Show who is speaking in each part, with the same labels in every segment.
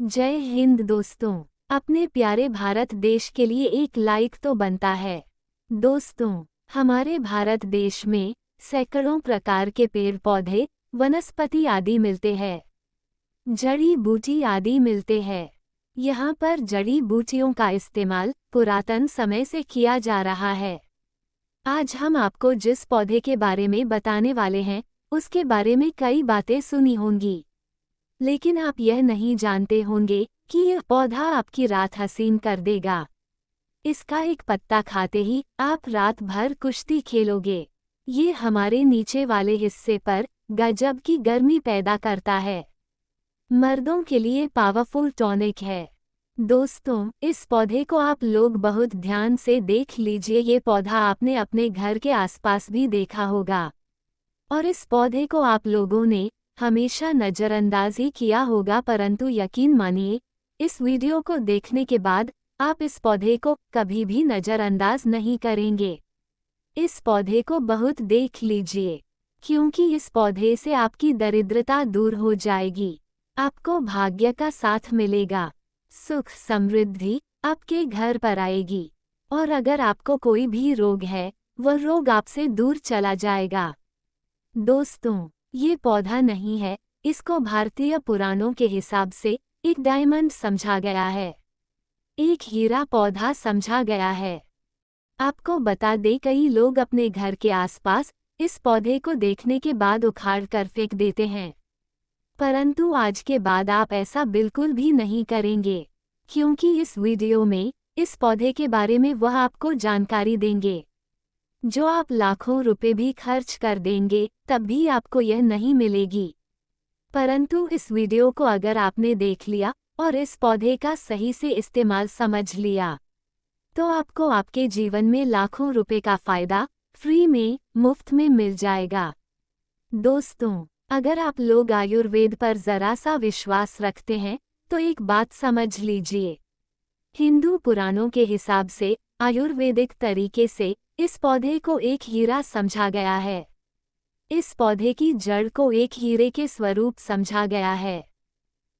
Speaker 1: जय हिंद दोस्तों। अपने प्यारे भारत देश के लिए एक लाइक तो बनता है। दोस्तों, हमारे भारत देश में सैकड़ों प्रकार के पेड़ पौधे, वनस्पति आदि मिलते हैं। जड़ी बूटी आदि मिलते हैं। यहाँ पर जड़ी बूटियों का इस्तेमाल पुरातन समय से किया जा रहा है। आज हम आपको जिस पौधे के बारे में बताने वाले हैं, उसके बारे में कई बातें सुनी होंगी, लेकिन आप यह नहीं जानते होंगे कि यह पौधा आपकी रात हसीन कर देगा। इसका एक पत्ता खाते ही आप रात भर कुश्ती खेलोगे। ये हमारे नीचे वाले हिस्से पर गजब की गर्मी पैदा करता है। मर्दों के लिए पावरफुल टॉनिक है। दोस्तों, इस पौधे को आप लोग बहुत ध्यान से देख लीजिए। ये पौधा आपने अपने घर के आसपास भी देखा होगा, और इस पौधे को आप लोगों ने हमेशा नज़रअंदाज ही किया होगा, परंतु यकीन मानिए, इस वीडियो को देखने के बाद आप इस पौधे को कभी भी नज़रअंदाज नहीं करेंगे। इस पौधे को बहुत देख लीजिए, क्योंकि इस पौधे से आपकी दरिद्रता दूर हो जाएगी। आपको भाग्य का साथ मिलेगा, सुख समृद्धि आपके घर पर आएगी, और अगर आपको कोई भी रोग है, वह रोग आपसे दूर चला जाएगा। दोस्तों, ये पौधा नहीं है, इसको भारतीय पुराणों के हिसाब से एक डायमंड समझा गया है, एक हीरा पौधा समझा गया है। आपको बता दें, कई लोग अपने घर के आसपास इस पौधे को देखने के बाद उखाड़ कर फेंक देते हैं, परंतु आज के बाद आप ऐसा बिल्कुल भी नहीं करेंगे, क्योंकि इस वीडियो में इस पौधे के बारे में वह आपको जानकारी देंगे जो आप लाखों रुपए भी खर्च कर देंगे तब भी आपको यह नहीं मिलेगी। परंतु इस वीडियो को अगर आपने देख लिया और इस पौधे का सही से इस्तेमाल समझ लिया, तो आपको आपके जीवन में लाखों रुपए का फायदा फ्री में, मुफ्त में मिल जाएगा। दोस्तों, अगर आप लोग आयुर्वेद पर जरा सा विश्वास रखते हैं तो एक बात समझ लीजिए। हिंदू पुराणों के हिसाब से आयुर्वेदिक तरीके से इस पौधे को एक हीरा समझा गया है। इस पौधे की जड़ को एक हीरे के स्वरूप समझा गया है।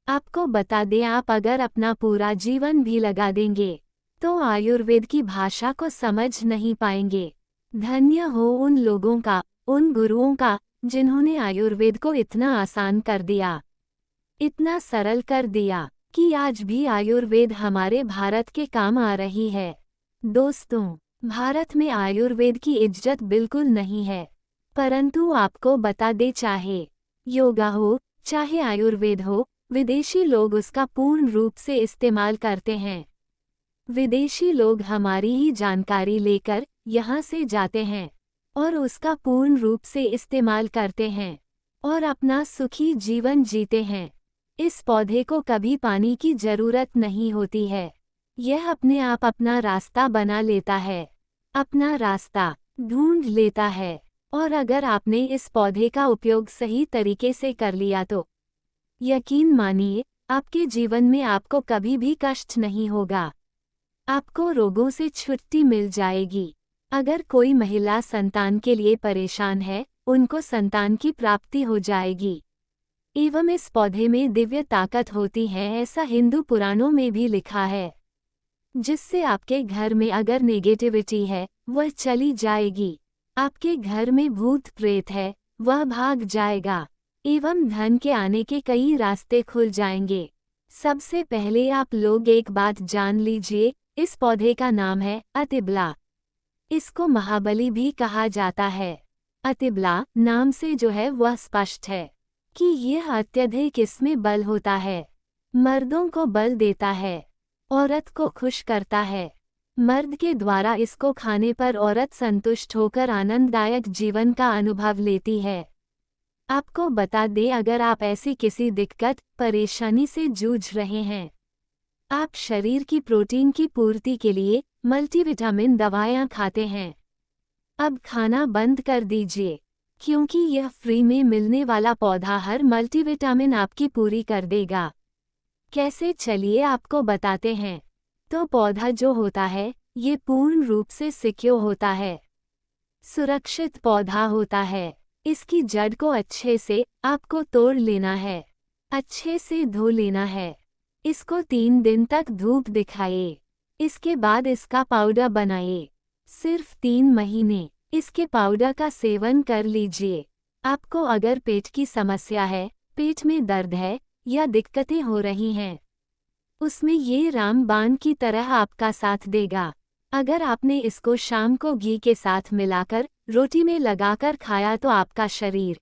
Speaker 1: आपको बता दें, आप अगर अपना पूरा जीवन भी लगा देंगे तो आयुर्वेद की भाषा को समझ नहीं पाएंगे। धन्य हो उन लोगों का, उन गुरुओं का, जिन्होंने आयुर्वेद को इतना आसान कर दिया, इतना सरल कर दिया कि आज भी आयुर्वेद हमारे भारत के काम आ रही है। दोस्तों, भारत में आयुर्वेद की इज्जत बिल्कुल नहीं है, परंतु आपको बता दे, चाहे योगा हो चाहे आयुर्वेद हो, विदेशी लोग उसका पूर्ण रूप से इस्तेमाल करते हैं। विदेशी लोग हमारी ही जानकारी लेकर यहाँ से जाते हैं और उसका पूर्ण रूप से इस्तेमाल करते हैं और अपना सुखी जीवन जीते हैं। इस पौधे को कभी पानी की जरूरत नहीं होती है, यह अपने आप अपना रास्ता बना लेता है, अपना रास्ता ढूंढ लेता है। और अगर आपने इस पौधे का उपयोग सही तरीके से कर लिया तो यकीन मानिए, आपके जीवन में आपको कभी भी कष्ट नहीं होगा, आपको रोगों से छुट्टी मिल जाएगी। अगर कोई महिला संतान के लिए परेशान है, उनको संतान की प्राप्ति हो जाएगी। एवं इस पौधे में दिव्य ताकत होती है, ऐसा हिंदू पुराणों में भी लिखा है, जिससे आपके घर में अगर नेगेटिविटी है वह चली जाएगी, आपके घर में भूत प्रेत है वह भाग जाएगा, एवं धन के आने के कई रास्ते खुल जाएंगे। सबसे पहले आप लोग एक बात जान लीजिए, इस पौधे का नाम है अतिबला। इसको महाबली भी कहा जाता है। अतिबला नाम से जो है वह स्पष्ट है कि यह अत्यधिक इसमें बल होता है, मर्दों को बल देता है, औरत को खुश करता है। मर्द के द्वारा इसको खाने पर औरत संतुष्ट होकर आनंददायक जीवन का अनुभव लेती है। आपको बता दें, अगर आप ऐसी किसी दिक्कत परेशानी से जूझ रहे हैं, आप शरीर की प्रोटीन की पूर्ति के लिए मल्टीविटामिन दवाएं खाते हैं, अब खाना बंद कर दीजिए, क्योंकि यह फ्री में मिलने वाला पौधा हर मल्टीविटामिन आपकी पूरी कर देगा। कैसे, चलिए आपको बताते हैं। तो पौधा जो होता है, ये पूर्ण रूप से सिक्योर होता है, सुरक्षित पौधा होता है। इसकी जड़ को अच्छे से आपको तोड़ लेना है, अच्छे से धो लेना है, इसको 3 दिन तक धूप दिखाइए। इसके बाद इसका पाउडर बनाइए। सिर्फ 3 महीने इसके पाउडर का सेवन कर लीजिए। आपको अगर पेट की समस्या है, पेट में दर्द है या दिक्कतें हो रही हैं, उसमें ये रामबाण की तरह आपका साथ देगा। अगर आपने इसको शाम को घी के साथ मिलाकर रोटी में लगाकर खाया तो आपका शरीर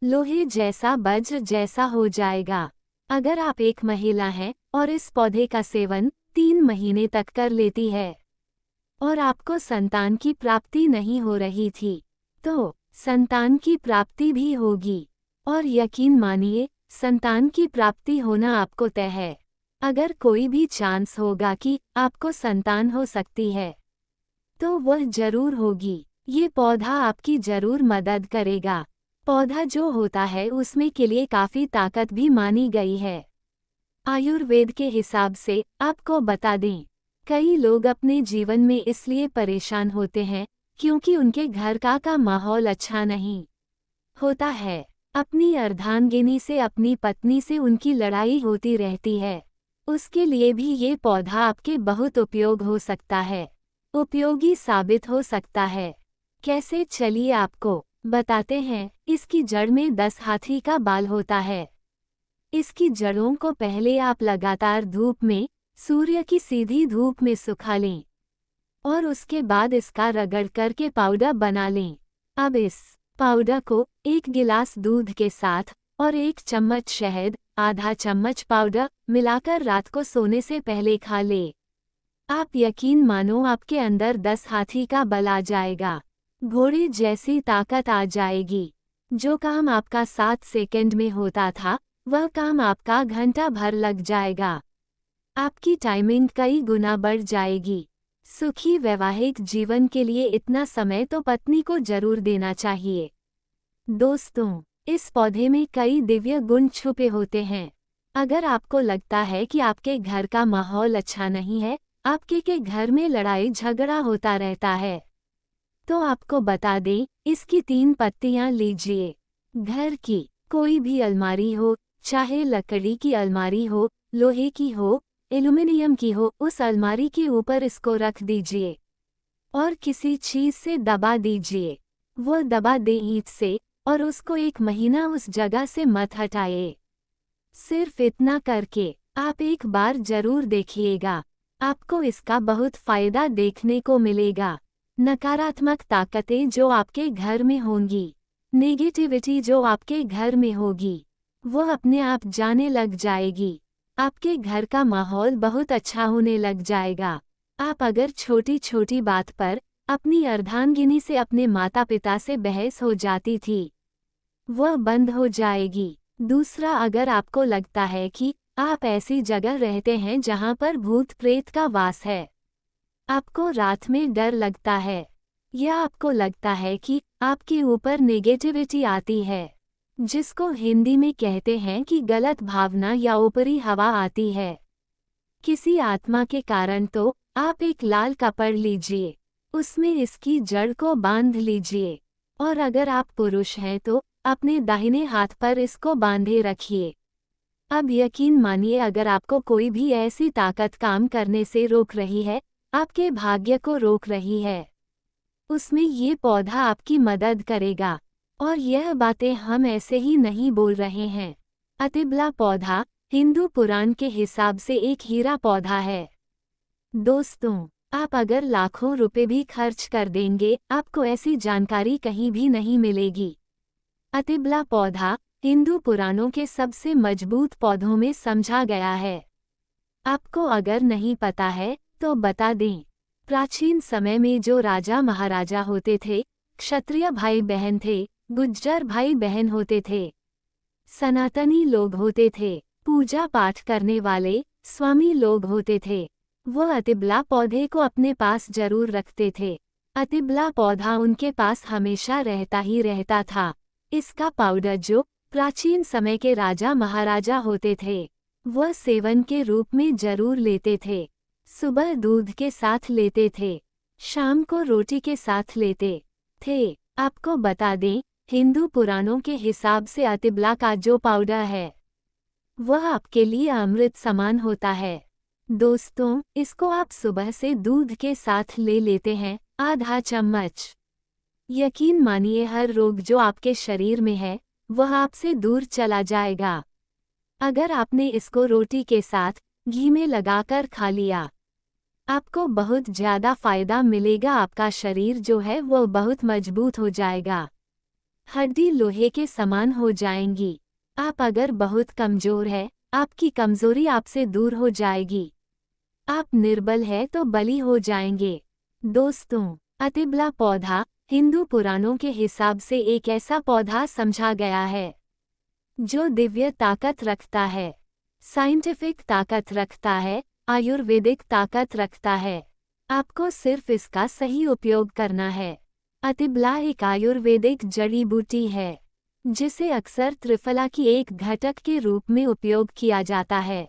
Speaker 1: लोहे जैसा, वज्र जैसा हो जाएगा। अगर आप एक महिला हैं और इस पौधे का सेवन 3 महीने तक कर लेती है और आपको संतान की प्राप्ति नहीं हो रही थी, तो संतान की प्राप्ति भी होगी। और यकीन मानिए, संतान की प्राप्ति होना आपको तय है। अगर कोई भी चांस होगा कि आपको संतान हो सकती है, तो वह जरूर होगी। ये पौधा आपकी जरूर मदद करेगा। पौधा जो होता है उसमें के लिए काफ़ी ताकत भी मानी गई है। आयुर्वेद के हिसाब से आपको बता दें, कई लोग अपने जीवन में इसलिए परेशान होते हैं क्योंकि उनके घर का माहौल अच्छा नहीं होता है। अपनी अर्धांगिनी से, अपनी पत्नी से उनकी लड़ाई होती रहती है। उसके लिए भी ये पौधा आपके बहुत उपयोग हो सकता है, उपयोगी साबित हो सकता है। कैसे, चलिए आपको बताते हैं। इसकी जड़ में 10 हाथी का बाल होता है। इसकी जड़ों को पहले आप लगातार धूप में, सूर्य की सीधी धूप में सुखा लें और उसके बाद इसका रगड़ करके पाउडर बना लें। अब इस पाउडर को 1 गिलास दूध के साथ और 1 चम्मच शहद, आधा चम्मच पाउडर मिलाकर रात को सोने से पहले खा ले। आप यकीन मानो, आपके अंदर 10 हाथी का बल आ जाएगा, घोड़े जैसी ताकत आ जाएगी। जो काम आपका 7 सेकंड में होता था, वह काम आपका घंटा भर लग जाएगा। आपकी टाइमिंग कई गुना बढ़ जाएगी। सुखी वैवाहिक जीवन के लिए इतना समय तो पत्नी को जरूर देना चाहिए। दोस्तों, इस पौधे में कई दिव्य गुण छुपे होते हैं। अगर आपको लगता है कि आपके घर का माहौल अच्छा नहीं है, आपके के घर में लड़ाई झगड़ा होता रहता है, तो आपको बता दें, इसकी 3 पत्तियां लीजिए। घर की कोई भी अलमारी हो, चाहे लकड़ी की अलमारी हो, लोहे की हो, एल्युमिनियम की हो, उस अलमारी के ऊपर इसको रख दीजिए और किसी चीज से दबा दीजिए। वो दबा दे ईंट से और उसको 1 महीना उस जगह से मत हटाइए। सिर्फ इतना करके आप एक बार जरूर देखिएगा, आपको इसका बहुत फायदा देखने को मिलेगा। नकारात्मक ताकतें जो आपके घर में होंगी, नेगेटिविटी जो आपके घर में होगी, वो अपने आप जाने लग जाएगी। आपके घर का माहौल बहुत अच्छा होने लग जाएगा। आप अगर छोटी छोटी बात पर अपनी अर्धांगिनी से, अपने माता पिता से बहस हो जाती थी, वह बंद हो जाएगी। दूसरा, अगर आपको लगता है कि आप ऐसी जगह रहते हैं जहां पर भूत प्रेत का वास है, आपको रात में डर लगता है, या आपको लगता है कि आपके ऊपर नेगेटिविटी आती है, जिसको हिंदी में कहते हैं कि गलत भावना या ऊपरी हवा आती है किसी आत्मा के कारण, तो आप एक लाल कपड़ा लीजिए, उसमें इसकी जड़ को बांध लीजिए और अगर आप पुरुष हैं तो अपने दाहिने हाथ पर इसको बांधे रखिए। अब यकीन मानिए, अगर आपको कोई भी ऐसी ताकत काम करने से रोक रही है, आपके भाग्य को रोक रही है, उसमें ये पौधा आपकी मदद करेगा। और यह बातें हम ऐसे ही नहीं बोल रहे हैं। अतिबला पौधा हिंदू पुराण के हिसाब से एक हीरा पौधा है। दोस्तों, आप अगर लाखों रुपए भी खर्च कर देंगे, आपको ऐसी जानकारी कहीं भी नहीं मिलेगी। अतिबला पौधा हिंदू पुराणों के सबसे मजबूत पौधों में समझा गया है। आपको अगर नहीं पता है तो बता दें, प्राचीन समय में जो राजा महाराजा होते थे, क्षत्रिय भाई बहन थे, गुज्जर भाई बहन होते थे, सनातनी लोग होते थे, पूजा पाठ करने वाले स्वामी लोग होते थे, वो अतिबला पौधे को अपने पास जरूर रखते थे। अतिबला पौधा उनके पास हमेशा रहता ही रहता था। इसका पाउडर जो प्राचीन समय के राजा महाराजा होते थे, वह सेवन के रूप में जरूर लेते थे। सुबह दूध के साथ लेते थे, शाम को रोटी के साथ लेते थे। आपको बता दें, हिंदू पुराणों के हिसाब से अतिबला का जो पाउडर है, वह आपके लिए अमृत समान होता है। दोस्तों, इसको आप सुबह से दूध के साथ ले लेते हैं, आधा चम्मच। यकीन मानिए हर रोग जो आपके शरीर में है वह आपसे दूर चला जाएगा। अगर आपने इसको रोटी के साथ घी में लगाकर खा लिया, आपको बहुत ज़्यादा फायदा मिलेगा। आपका शरीर जो है वो बहुत मजबूत हो जाएगा, हड्डी लोहे के समान हो जाएंगी। आप अगर बहुत कमज़ोर है, आपकी कमज़ोरी आपसे दूर हो जाएगी। आप निर्बल है तो बली हो जाएंगे। दोस्तों, अतिबला पौधा हिंदू पुराणों के हिसाब से एक ऐसा पौधा समझा गया है जो दिव्य ताकत रखता है, साइंटिफिक ताकत रखता है, आयुर्वेदिक ताकत रखता है। आपको सिर्फ इसका सही उपयोग करना है। अतिबला एक आयुर्वेदिक जड़ी बूटी है जिसे अक्सर त्रिफला की एक घटक के रूप में उपयोग किया जाता है।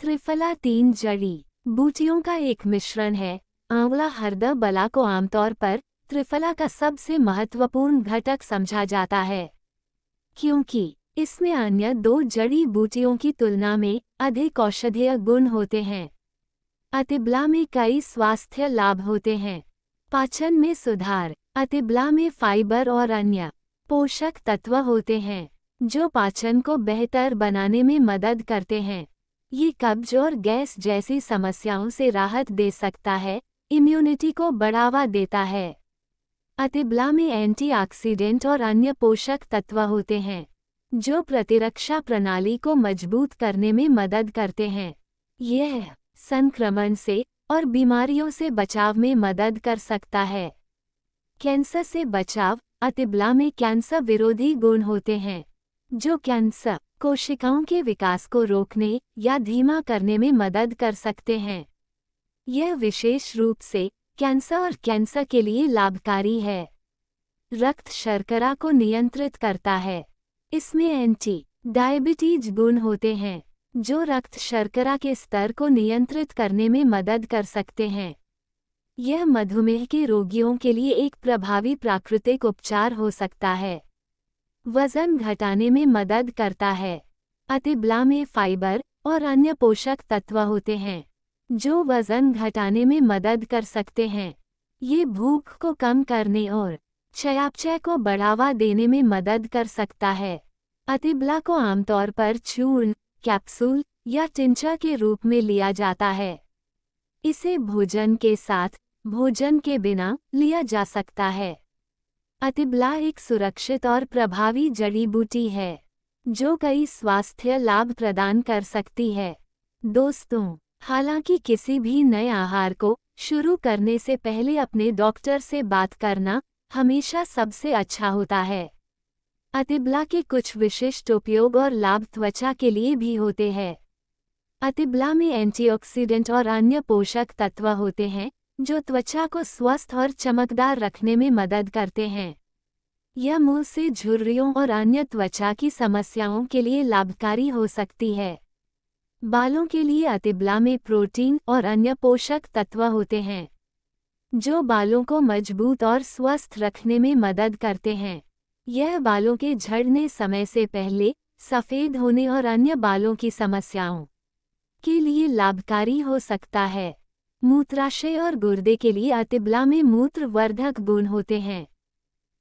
Speaker 1: त्रिफला 3 जड़ी बूटियों का एक मिश्रण है। आंवला हरदा बला को आमतौर पर त्रिफला का सबसे महत्वपूर्ण घटक समझा जाता है क्योंकि इसमें अन्य 2 जड़ी बूटियों की तुलना में अधिक औषधीय गुण होते हैं। अतिबला में कई स्वास्थ्य लाभ होते हैं। पाचन में सुधार। अतिबला में फाइबर और अन्य पोषक तत्व होते हैं जो पाचन को बेहतर बनाने में मदद करते हैं। ये कब्ज और गैस जैसी समस्याओं से राहत दे सकता है, इम्यूनिटी को बढ़ावा देता है। अतिबला में एंटीऑक्सीडेंट और अन्य पोषक तत्व होते हैं जो प्रतिरक्षा प्रणाली को मजबूत करने में मदद करते हैं। यह संक्रमण से और बीमारियों से बचाव में मदद कर सकता है। कैंसर से बचाव। अतिबला में कैंसर विरोधी गुण होते हैं जो कैंसर कोशिकाओं के विकास को रोकने या धीमा करने में मदद कर सकते हैं। यह विशेष रूप से कैंसर और कैंसर के लिए लाभकारी है। रक्त शर्करा को नियंत्रित करता है। इसमें एंटी डायबिटीज गुण होते हैं जो रक्त शर्करा के स्तर को नियंत्रित करने में मदद कर सकते हैं। यह मधुमेह के रोगियों के लिए एक प्रभावी प्राकृतिक उपचार हो सकता है। वजन घटाने में मदद करता है। अतिबला में फाइबर और अन्य पोषक तत्व होते हैं जो वजन घटाने में मदद कर सकते हैं। ये भूख को कम करने और चयापचय को बढ़ावा देने में मदद कर सकता है। अतिबला को आमतौर पर चूर्ण, कैप्सूल या टिंचर के रूप में लिया जाता है। इसे भोजन के साथ, भोजन के बिना लिया जा सकता है। अतिबला एक सुरक्षित और प्रभावी जड़ी बूटी है जो कई स्वास्थ्य लाभ प्रदान कर सकती है। दोस्तों, हालांकि किसी भी नए आहार को शुरू करने से पहले अपने डॉक्टर से बात करना हमेशा सबसे अच्छा होता है। अतिबला के कुछ विशिष्ट उपयोग और लाभ त्वचा के लिए भी होते हैं। अतिबला में एंटीऑक्सीडेंट और अन्य पोषक तत्व होते हैं जो त्वचा को स्वस्थ और चमकदार रखने में मदद करते हैं। यह मुंह से झुर्रियों और अन्य त्वचा की समस्याओं के लिए लाभकारी हो सकती है। बालों के लिए अतिबला में प्रोटीन और अन्य पोषक तत्व होते हैं जो बालों को मजबूत और स्वस्थ रखने में मदद करते हैं। यह बालों के झड़ने समय से पहले, सफ़ेद होने और अन्य बालों की समस्याओं के लिए लाभकारी हो सकता है। मूत्राशय और गुर्दे के लिए अतिबला में मूत्रवर्धक गुण होते हैं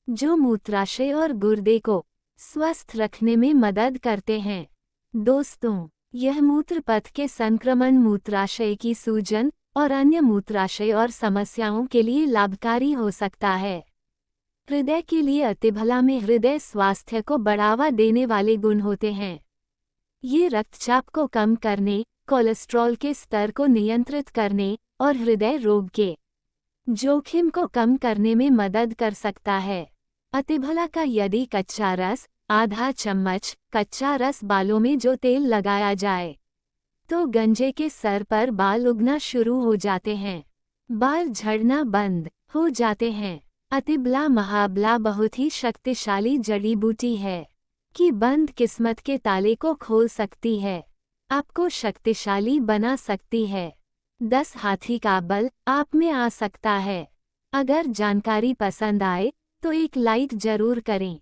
Speaker 1: जो मूत्राशय और गुर्दे को स्वस्थ रखने में मदद करते हैं। दोस्तों, यह मूत्रपथ के संक्रमण, मूत्राशय की सूजन और अन्य मूत्राशय और समस्याओं के लिए लाभकारी हो सकता है। हृदय के लिए अतिबला में हृदय स्वास्थ्य को बढ़ावा देने वाले गुण होते हैं। ये रक्तचाप को कम करने, कोलेस्ट्रॉल के स्तर को नियंत्रित करने और हृदय रोग के जोखिम को कम करने में मदद कर सकता है। अतिबला का यदि कच्चा रस, आधा चम्मच कच्चा रस बालों में जो तेल लगाया जाए तो गंजे के सर पर बाल उगना शुरू हो जाते हैं, बाल झड़ना बंद हो जाते हैं। अतिबला महाबला बहुत ही शक्तिशाली जड़ी बूटी है कि बंद किस्मत के ताले को खोल सकती है, आपको शक्तिशाली बना सकती है। 10 हाथी का बल आप में आ सकता है। अगर जानकारी पसंद आए तो एक लाइक जरूर करें।